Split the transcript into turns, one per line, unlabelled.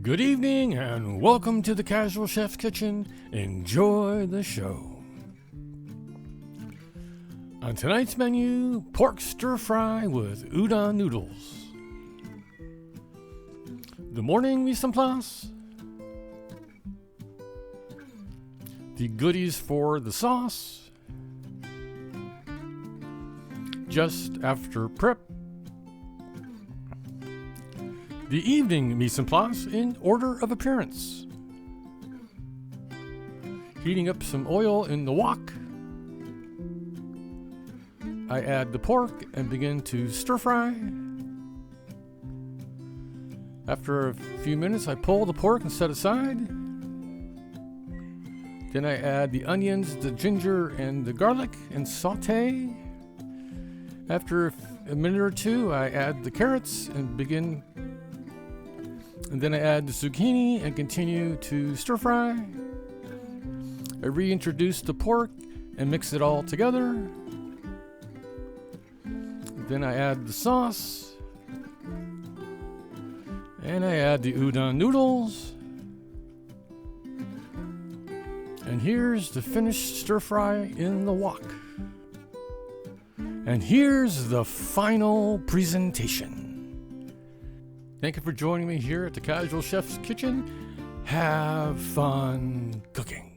Good evening and welcome to the Casual Chef's Kitchen. Enjoy the show. On tonight's menu, pork stir fry with udon noodles. The morning mise en place. The goodies for the sauce. Just after prep. The evening mise en place in order of appearance. Heating up some oil in the wok. I add the pork and begin to stir fry. After a few minutes, I pull the pork and set aside. Then I add the onions, the ginger, and the garlic and saute. After a minute or two, I add the carrots and then I add the zucchini and continue to stir fry. I reintroduce the pork and mix it all together. Then I add the sauce. And I add the udon noodles. And here's the finished stir fry in the wok. And here's the final presentation. Thank you for joining me here at the Casual Chef's Kitchen. Have fun cooking.